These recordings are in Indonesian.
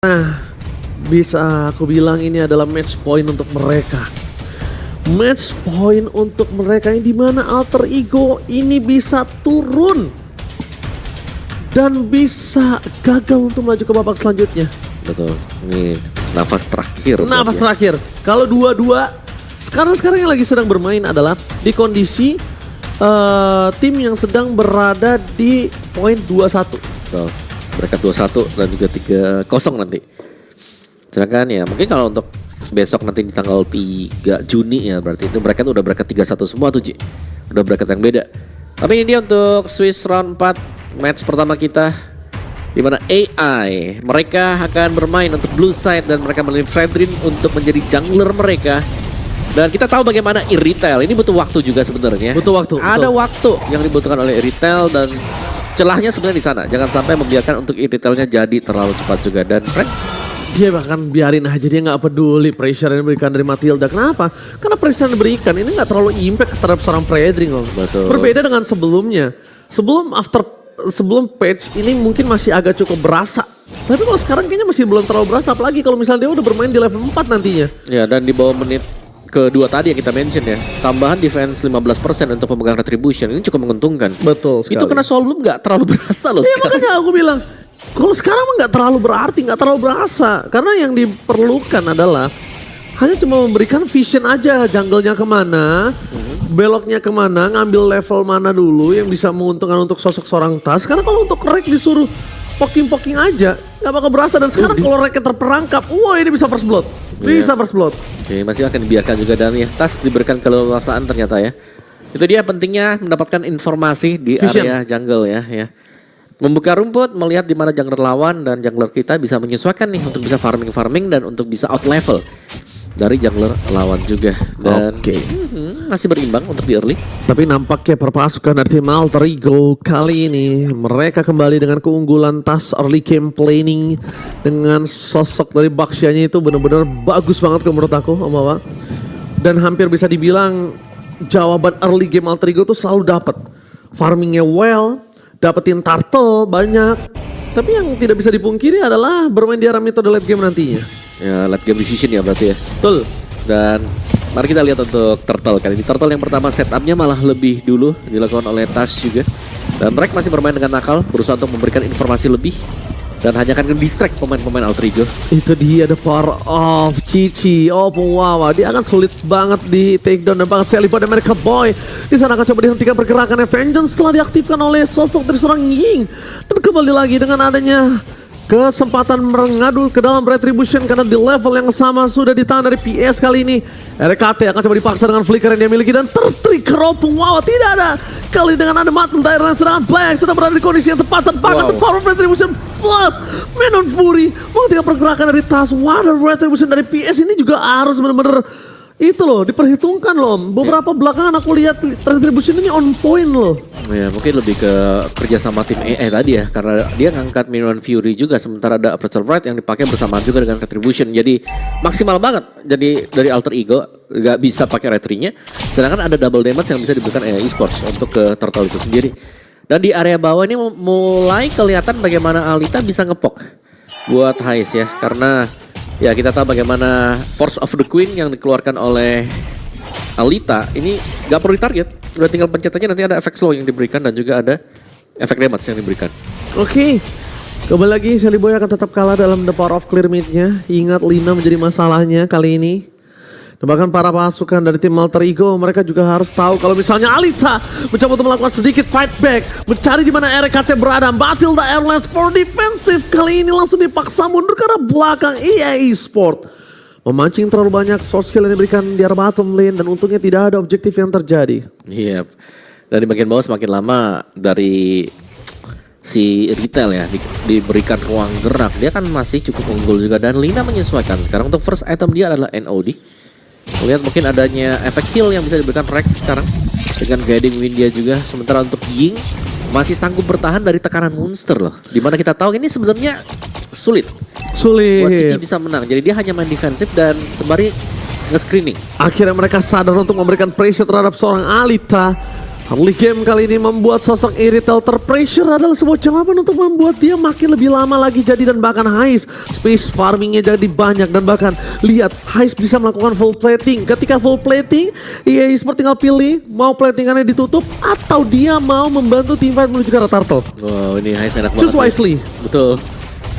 Nah, bisa aku bilang ini adalah match point untuk mereka. Match point untuk mereka yang dimana alter ego ini bisa turun dan bisa gagal untuk melaju ke babak selanjutnya. Betul, ini nafas terakhir. Nafas terakhir. Kalau dua-dua, sekarang yang lagi sedang bermain adalah di kondisi tim yang sedang berada di poin 21. Betul. Mereka 2-1 dan juga 3-0 nanti. Sedangkan ya mungkin kalau untuk besok nanti di tanggal 3 Juni ya berarti itu mereka tuh udah bracket 3-1 semua tuh Ji. Udah bracket yang beda. Tapi ini dia untuk Swiss Round 4 match pertama kita, di mana AI mereka akan bermain untuk blue side dan mereka memilih Fredrin untuk menjadi jungler mereka. Dan kita tahu bagaimana Irritail ini butuh waktu juga sebenarnya. Butuh waktu. Ada waktu yang dibutuhkan oleh Irritail dan celahnya sebenarnya di sana. Jangan sampai membiarkan untuk Irritailnya jadi terlalu cepat juga. Dan dia bahkan biarin aja, dia nggak peduli pressure yang diberikan dari Matilda. Kenapa? Karena pressure yang diberikan ini nggak terlalu impact terhadap seorang Fredrin loh. Betul. Berbeda dengan sebelumnya. Sebelum patch ini mungkin masih agak cukup berasa. Tapi kalau sekarang kayaknya masih belum terlalu berasa. Apalagi kalau misalnya dia udah bermain di level 4 nantinya. Ya, dan di bawah menit kedua tadi yang kita mention ya, tambahan defense 15% untuk pemegang retribution ini cukup menguntungkan. Betul sekali. Itu karena soal belum nggak terlalu berasa loh ya, sekarang. makanya aku bilang kalau sekarang mah nggak terlalu berarti, nggak terlalu berasa. Karena yang diperlukan adalah hanya cuma memberikan vision aja, jungle-nya kemana, beloknya kemana, ngambil level mana dulu yang bisa menguntungkan untuk sosok seorang Tas. Karena kalau untuk Rek disuruh poking-poking aja, nggak bakal berasa. Dan sekarang kalau Reknya terperangkap, wah ini bisa first blood. Bisa first blood. Oke, masih akan dibiarkan juga dan ya Tas diberikan keleluasaan ternyata ya. Itu dia pentingnya mendapatkan informasi di Vision. area jungle ya. Membuka rumput, melihat di mana jungler lawan dan jungler kita bisa menyesuaikan nih untuk bisa farming dan untuk bisa out level dari jungler lawan juga. Dan masih berimbang untuk di early. Tapi nampaknya perpasukan dari tim Alter Ego kali ini mereka kembali dengan keunggulan Tas early game planning dengan sosok dari Bakshianya itu benar-benar bagus banget menurut aku, Om Wawa. Dan hampir bisa dibilang jawaban early game Alter Ego tuh selalu dapat. Farmingnya well, dapetin turtle banyak. Tapi yang tidak bisa dipungkiri adalah bermain di arah metode late game nantinya. Ya, late game decision ya berarti ya. Betul. Dan mari kita lihat untuk turtle kali ini. Turtle yang pertama setupnya malah lebih dulu dilakukan oleh Tas juga. Dan Drake masih bermain dengan nakal, berusaha untuk memberikan informasi lebih. Dan hanya akan nge-distract pemain-pemain Alter Ego. Itu dia the power of Cici. Oh Wawa, dia akan sulit banget di take down dan banget sekali pada America Boy. Di sana akan coba dihentikan pergerakannya. Vengeance setelah diaktifkan oleh sosok dari seorang Ying. Dan kembali lagi dengan adanya kesempatan mengadu ke dalam retribution karena di level yang sama sudah ditahan dari PS kali ini. RKT akan coba dipaksa dengan flicker yang dia miliki dan tertrigger opung. Wow, tidak ada. Kali dengan ada Matilda yang serangan Black sedang berada di kondisi yang tepat dan the power of retribution plus Menon Fury menghentikan pergerakan dari Tas. Water retribution dari PS ini juga harus benar-benar itu loh, diperhitungkan loh. Beberapa belakangan aku lihat retribution ini on point loh. Ya mungkin lebih ke kerjasama tim AI tadi ya, karena dia ngangkat Menon Fury juga sementara ada Aperture Right yang dipakai bersamaan juga dengan retribution. Jadi maksimal banget. Jadi dari Alter Ego gak bisa pakai retrinya, sedangkan ada double damage yang bisa diberikan AI Esports untuk ke Turtle itu sendiri. Dan di area bawah ini mulai kelihatan bagaimana Alita bisa ngepok buat Hais ya, karena ya kita tahu bagaimana Force of the Queen yang dikeluarkan oleh Alita ini gak perlu ditarget. Udah tinggal pencet aja, nanti ada efek slow yang diberikan dan juga ada efek damage yang diberikan. Oke. Kembali lagi Shelly Boy akan tetap kalah dalam the power of clear mid-nya. Ingat Lina menjadi masalahnya kali ini. Dan bahkan para pasukan dari tim Alter Ego mereka juga harus tahu kalau misalnya Alita mencoba untuk melakukan sedikit fight back, mencari di mana RKT berada. Matilda Airlines for defensive kali ini langsung dipaksa mundur karena belakang EA Sport memancing terlalu banyak sosial yang diberikan di arah bottom lane dan untungnya tidak ada objektif yang terjadi. Iya. Dan di bagian bawah semakin lama dari si Retail ya diberikan ruang gerak, dia kan masih cukup unggul juga dan Lina menyesuaikan. Sekarang untuk first item dia adalah NOD. Lihat mungkin adanya efek heal yang bisa diberikan Rek sekarang dengan guiding wind dia juga. Sementara untuk Ying masih sanggup bertahan dari tekanan monster loh. Dimana kita tahu ini sebenarnya sulit buat Cici bisa menang. Jadi dia hanya main defensif dan sembari nge-screening. Akhirnya mereka sadar untuk memberikan pressure terhadap seorang Alita. Early game kali ini membuat sosok Iritel terpressure adalah sebuah jawaban untuk membuat dia makin lebih lama lagi jadi, dan bahkan Hais space farmingnya jadi banyak, dan bahkan lihat Hais bisa melakukan full plating. Ketika full plating, EA Sports tinggal pilih mau platingannya ditutup atau dia mau membantu tim fight menuju ke arah Turtle. Wow, ini Hais enak banget. Choose wisely. Betul.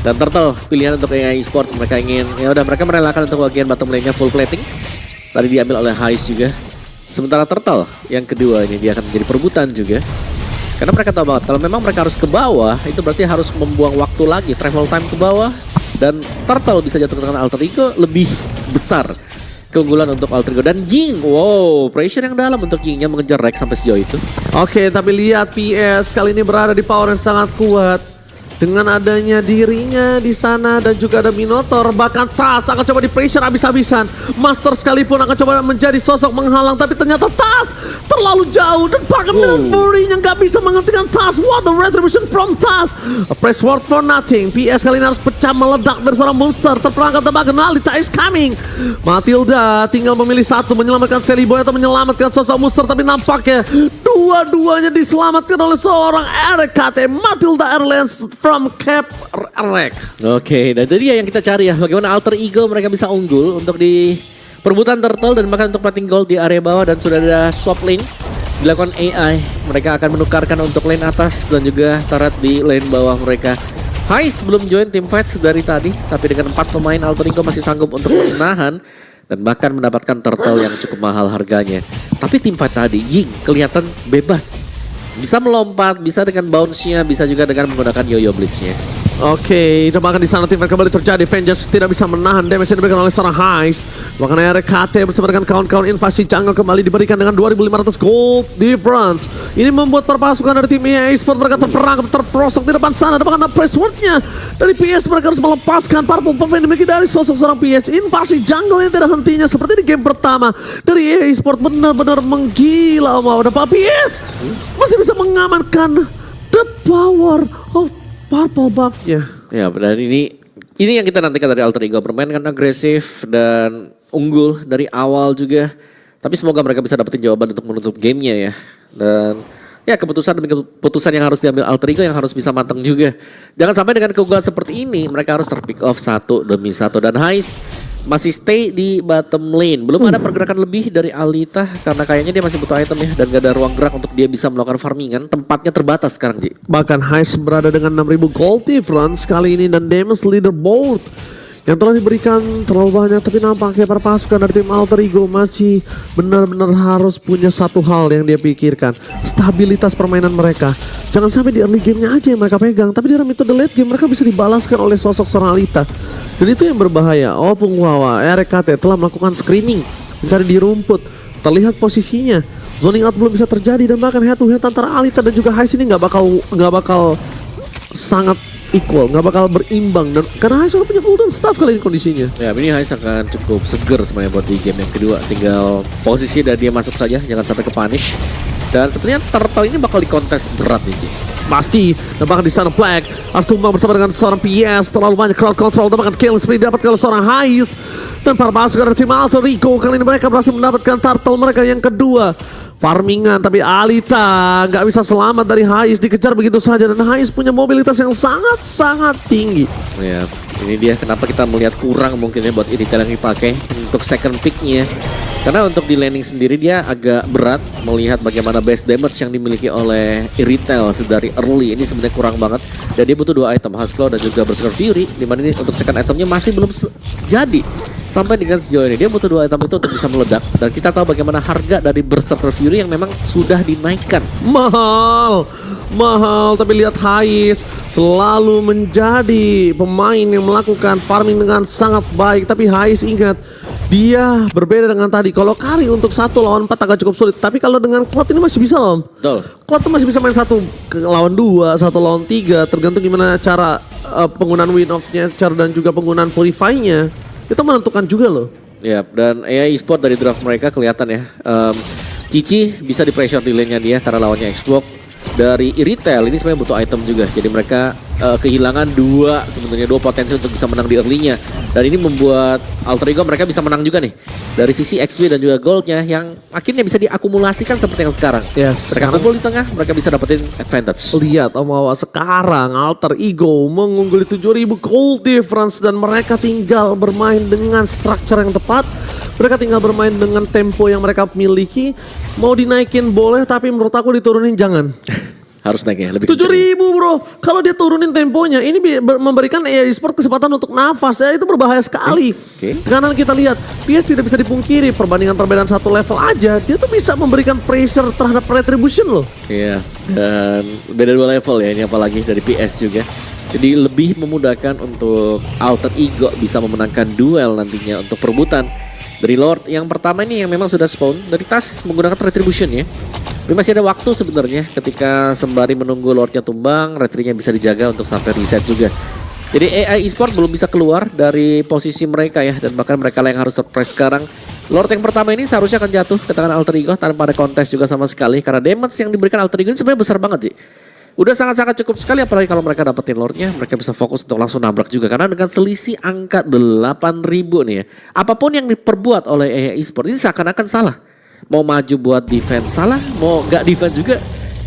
Dan Turtle pilihan untuk EA Sports, mereka ingin ya udah mereka merelakan untuk bagian bottom lane-nya full plating. Tadi diambil oleh Hais juga. Sementara Turtle yang kedua ini dia akan menjadi perebutan juga. Karena mereka tahu banget kalau memang mereka harus ke bawah, itu berarti harus membuang waktu lagi, travel time ke bawah. Dan Turtle bisa jatuh ke tangan Alter Ego lebih besar keunggulan untuk Alter Ego. Dan Ying, wow, pressure yang dalam untuk Yingnya mengejar Rex sampai sejauh itu. Oke, tapi lihat PS kali ini berada di power yang sangat kuat. Dengan adanya dirinya di sana dan juga ada Minotaur, bahkan Tas akan coba di pressure habis-habisan. Master sekalipun akan coba menjadi sosok menghalang, tapi ternyata Tas terlalu jauh dan bahkan Fury-nya nggak bisa menghentikan Tas. What the retribution from Tas. A press word for nothing. PS kali ini harus pecah meledak dari seorang monster. Terperangkap tebak Alita is coming. Matilda tinggal memilih satu, menyelamatkan Sally Boy atau menyelamatkan sosok monster, tapi nampaknya dua-duanya diselamatkan oleh seorang RKT Matilda Airlines from Cap Rek. Oke, dan itu dia yang kita cari ya. Bagaimana Alter Ego mereka bisa unggul untuk di perebutan Turtle dan bahkan untuk plating gold di area bawah, dan sudah ada swap lane dilakukan AI. Mereka akan menukarkan untuk lane atas dan juga turret di lane bawah mereka. Hais belum join tim fights dari tadi, tapi dengan 4 pemain Alter Ego masih sanggup untuk menahan dan bahkan mendapatkan Turtle yang cukup mahal harganya. Tapi tim fight tadi Ying kelihatan bebas. Bisa melompat, bisa dengan bounce-nya, bisa juga dengan menggunakan yo-yo blitz-nya. Oke, coba akan di sana tim fight kembali terjadi. Vengeance tidak bisa menahan damage yang diberikan oleh seorang Hais. Bahkan RKT bersama dengan kawan-kawan invasi jungle kembali diberikan dengan 2.500 gold difference. Ini membuat perpasukan dari tim EA Sports mereka terperangkap, terprosok di depan sana. Dan bahkan press word-nya dari PS mereka harus melepaskan purple buff yang dimiliki dari sosok seorang PS. Invasi jungle yang tidak hentinya seperti di game pertama dari EA Sports benar-benar menggila. Mau dapat PS masih bisa mengamankan the power of purple buff-nya. Ya, dan ini yang kita nantikan dari Alter Ego, bermain kan agresif dan unggul dari awal juga. Tapi semoga mereka bisa dapetin jawaban untuk menutup gamenya ya. Dan ya keputusan demi keputusan yang harus diambil Alter Ego yang harus bisa matang juga. Jangan sampai dengan keunggulan seperti ini mereka harus terpick off satu demi satu. Dan Hais masih stay di bottom lane. Belum ada pergerakan lebih dari Alita karena kayaknya dia masih butuh item ya, dan gak ada ruang gerak untuk dia bisa melakukan farmingan. Tempatnya terbatas sekarang, Ji. Bahkan Hais berada dengan 6.000 gold difference kali ini, dan damage leaderboard yang telah diberikan terlalu banyak. Tapi nampaknya para pasukan dari tim Alter Ego masih benar-benar harus punya satu hal yang dia pikirkan, stabilitas permainan mereka. Jangan sampai di early game-nya aja yang mereka pegang, tapi di dalam itu the late game mereka bisa dibalaskan oleh sosok seorang Alita. Dan itu yang berbahaya. Oh, Pungwawa, RKT telah melakukan screening, mencari di rumput, terlihat posisinya. Zoning out belum bisa terjadi, dan bahkan head to head antara Alita dan juga Hais ini nggak bakal sangat equal, nggak bakal berimbang, dan karena Hais sudah punya golden staff kali ini kondisinya. Ya, ini Hais akan cukup seger sebenarnya buat di game yang kedua. Tinggal posisi dan dia masuk saja, jangan sampai ke punish. Dan sepertinya Turtle ini bakal dikontes berat nih, Ci. Pasti, dan bahkan di sana Black harus tumbang bersama dengan seorang PS. Terlalu banyak crowd control, dan bahkan kill spree dapat kalau seorang Hais. Dan para pasukan dari tim Alter Ego kali ini mereka berhasil mendapatkan Turtle mereka yang kedua. Farmingan, tapi Alita nggak bisa selamat dari Hais, dikejar begitu saja, dan Hais punya mobilitas yang sangat-sangat tinggi. Ya, ini dia kenapa kita melihat kurang mungkin ya buat Iritel yang dipakai untuk second pick-nya. Karena untuk di landing sendiri dia agak berat melihat bagaimana base damage yang dimiliki oleh Iritel dari early. Ini sebenarnya kurang banget. Dan dia butuh 2 item, Husklaw dan juga Berserker Fury. Dimana ini untuk second itemnya masih belum jadi. Sampai dengan sejauh ini dia butuh 2 item itu untuk bisa meledak. Dan kita tahu bagaimana harga dari Berserker Fury yang memang sudah dinaikkan. Mahal, tapi lihat Hais selalu menjadi pemain yang melakukan farming dengan sangat baik. Tapi Hais ingat, dia berbeda dengan tadi. Kalau carry untuk 1 lawan 4 agak cukup sulit. Tapi kalau dengan Cloud ini masih bisa loh. Betul. Cloud tuh masih bisa main 1 lawan 2, 1 lawan 3. Tergantung gimana cara penggunaan win off-nya, cara dan juga penggunaan purify-nya. Itu menentukan juga loh. Ya, dan EA Sports dari draft mereka kelihatan ya. Cici bisa di pressure di lane-nya dia karena lawannya Xbox. Dari Iritel ini sebenarnya butuh item juga. Jadi mereka kehilangan dua potensi untuk bisa menang di early-nya. Dan ini membuat Alter Ego mereka bisa menang juga nih. Dari sisi XP dan juga goldnya yang akhirnya bisa diakumulasikan seperti yang sekarang. Yes, Mereka kumpul di tengah, mereka bisa dapetin advantage. Lihat Om Wawa, sekarang Alter Ego mengungguli 7.000 gold difference dan mereka tinggal bermain dengan structure yang tepat. Mereka tinggal bermain dengan tempo yang mereka miliki. Mau dinaikin boleh, tapi menurut aku diturunin jangan. Harus naik ya, lebih 7.000 bro, kalau dia turunin temponya, ini memberikan EA Sport kesempatan untuk nafas ya, itu berbahaya sekali. Karena kita lihat, PS tidak bisa dipungkiri, perbandingan perbedaan satu level aja, dia tuh bisa memberikan pressure terhadap Retribution loh. Iya, dan beda 2 level ya ini apalagi dari PS juga. Jadi lebih memudahkan untuk Alter Ego bisa memenangkan duel nantinya untuk perebutan dari Lord yang pertama ini yang memang sudah spawn dari tas menggunakan Retribution ya. Tapi masih ada waktu sebenarnya ketika sembari menunggu Lordnya tumbang, retrinya bisa dijaga untuk sampai reset juga. Jadi AI Esport belum bisa keluar dari posisi mereka ya, dan bahkan mereka yang harus surprise sekarang. Lord yang pertama ini seharusnya akan jatuh ke tangan Alter Ego tanpa ada kontes juga sama sekali, karena damage yang diberikan Alter Ego ini sebenarnya besar banget sih. Udah sangat-sangat cukup sekali, apalagi kalau mereka dapetin Lordnya, mereka bisa fokus untuk langsung nabrak juga. Karena dengan selisih angka 8.000 nih ya, apapun yang diperbuat oleh AI Esport ini seakan-akan salah. Mau maju buat defense salah, mau gak defense juga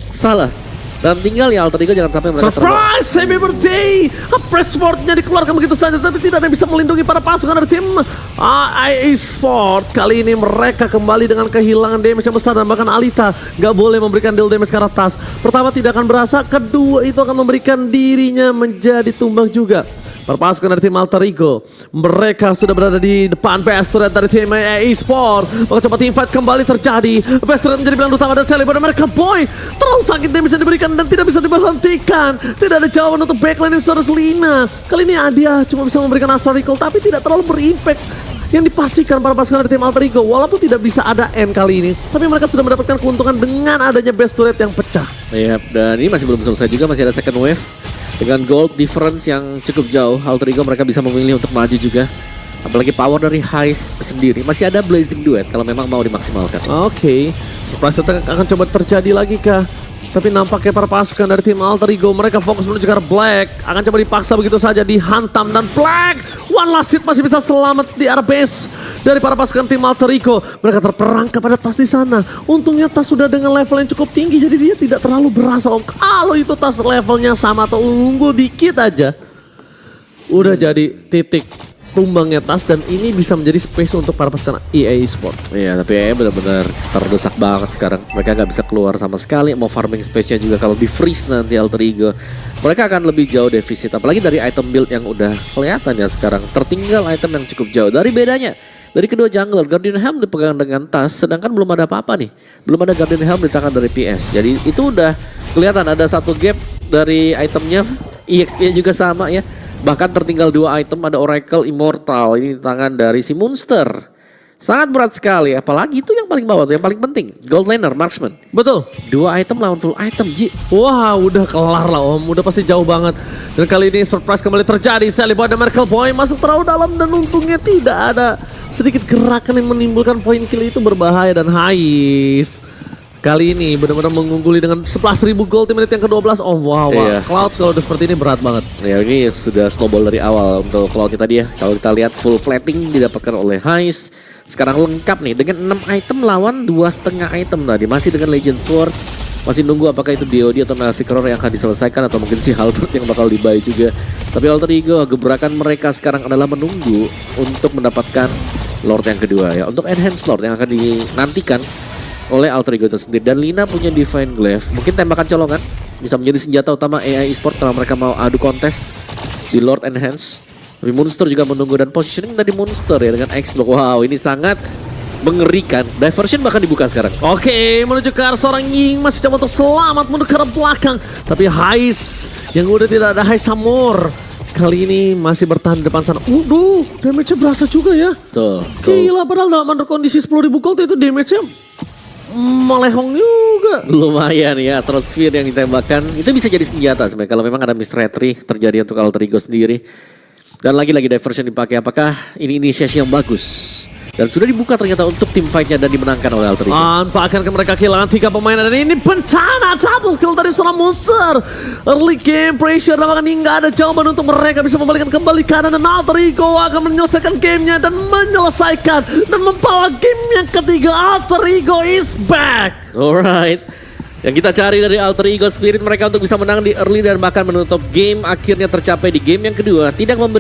salah. Dan tinggal ya Alter Ego jangan sampai mereka surprise, happy birthday! Pressportnya dikeluarkan begitu saja, tapi tidak ada yang bisa melindungi para pasukan dari tim EA Sport. Kali ini mereka kembali dengan kehilangan damage yang besar, dan bahkan Alita gak boleh memberikan deal damage ke arah tas. Pertama tidak akan berasa, kedua itu akan memberikan dirinya menjadi tumbang juga. Para pasukan dari tim Alter Ego, mereka sudah berada di depan best turret dari tim EA Sport. Maka coba team fight kembali terjadi. Best turret menjadi pilihan utama dan Sally pada mereka boy. Terlalu sakit yang bisa diberikan dan tidak bisa diberhentikan. Tidak ada jawaban untuk backline yang Soros Lina. Kali ini Adia cuma bisa memberikan Astral Recall, tapi tidak terlalu berimpact yang dipastikan para pasukan dari tim Alter Ego. Walaupun tidak bisa ada end kali ini, tapi mereka sudah mendapatkan keuntungan dengan adanya best turret yang pecah. Iya, dan ini masih belum selesai juga, masih ada second wave. Dengan gold difference yang cukup jauh, Alter Ego mereka bisa memilih untuk maju juga. Apalagi power dari Heist sendiri. Masih ada Blazing Duet kalau memang mau dimaksimalkan. Oke, surprise attack akan coba terjadi lagi kah? Tapi nampaknya para pasukan dari tim Alter Ego mereka fokus menuju ke arah Black. Akan coba dipaksa begitu saja, dihantam, dan Black one last hit masih bisa selamat di arah base dari para pasukan tim Alter Ego. Mereka terperangkap pada tas di sana. Untungnya tas sudah dengan level yang cukup tinggi, jadi dia tidak terlalu berasa om. Kalau itu tas levelnya sama atau unggul dikit aja, udah jadi titik tumbangnya tas, dan ini bisa menjadi space untuk para pasukan EA Sport. Iya, tapi EA benar-benar terdesak banget sekarang. Mereka nggak bisa keluar sama sekali. Mau farming space-nya juga kalau di freeze nanti Alter Ego, mereka akan lebih jauh defisit. Apalagi dari item build yang udah kelihatan ya sekarang. Tertinggal item yang cukup jauh. Dari bedanya, dari kedua jungler, Guardian Helm dipegang dengan tas, sedangkan belum ada apa-apa nih. Belum ada Guardian Helm di tangan dari PS. Jadi itu udah kelihatan ada satu gap dari itemnya. EXP-nya juga sama ya. Bahkan tertinggal 2 item, ada Oracle Immortal ini di tangan dari si Monster. Sangat berat sekali, apalagi itu yang paling bawah tuh, yang paling penting. Gold Laner, Marksman. Betul. 2 item lawan full item, Ji. Wah, udah kelar lah om, udah pasti jauh banget. Dan kali ini surprise kembali terjadi. Sally Boy dan Merkel Boy masuk terlalu dalam, dan untungnya tidak ada sedikit gerakan yang menimbulkan poin kill. Itu berbahaya, dan Heist kali ini benar-benar mengungguli dengan 11.000 gold di menit yang ke-12. Oh wow, Iya. Cloud kalau udah seperti ini berat banget. Ya ini sudah snowball dari awal untuk Cloud tadi ya. Kalau kita lihat full plating didapatkan oleh Heist. Sekarang lengkap nih dengan 6 item lawan 2,5 item tadi. Masih dengan Legend Sword. Masih nunggu apakah itu DOD atau Mavic Roar yang akan diselesaikan, atau mungkin si Halberd yang bakal dibuy juga. Tapi Alter Ego, gebrakan mereka sekarang adalah menunggu untuk mendapatkan Lord yang kedua ya. Untuk Enhanced Lord yang akan dinantikan oleh Alter Ego itu sendiri. Dan Lina punya Divine Glaive, mungkin tembakan colongan bisa menjadi senjata utama AI Esport kalau mereka mau adu kontes di Lord Enhance. Tapi Monster juga menunggu, dan positioning tadi Monster ya dengan X-Block. Wow, ini sangat mengerikan. Diversion bahkan dibuka sekarang. Oke, menuju ke arah seorang Ying, masih coba untuk selamat menuju ke arah belakang. Tapi Heist yang udah tidak ada Heist Samur kali ini masih bertahan di depan sana. Damage-nya berasa juga ya. Betul. Gila, padahal dalam under kondisi 10.000 gold itu damage-nya melehong juga. Lumayan ya, Astral Sphere yang ditembakkan itu bisa jadi senjata sebenarnya kalau memang ada misretry terjadi untuk Alter Ego sendiri. Dan lagi-lagi diversion dipakai, apakah ini inisiasi yang bagus Dan sudah dibuka ternyata untuk tim fight-nya dan dimenangkan oleh Alter Ego. Bahkan mereka kehilangan 3 pemain dan ini bencana double kill dari seorang monster. Early game pressure bahkan hingga ada jawaban untuk mereka bisa membalikan kembali keadaan dan Alter Ego akan menyelesaikan gamenya dan menyelesaikan dan membawa game yang ketiga. Alter Ego is back. Alright. Yang kita cari dari Alter Ego, spirit mereka untuk bisa menang di early dan bahkan menutup game akhirnya tercapai di game yang kedua. Tidak memberi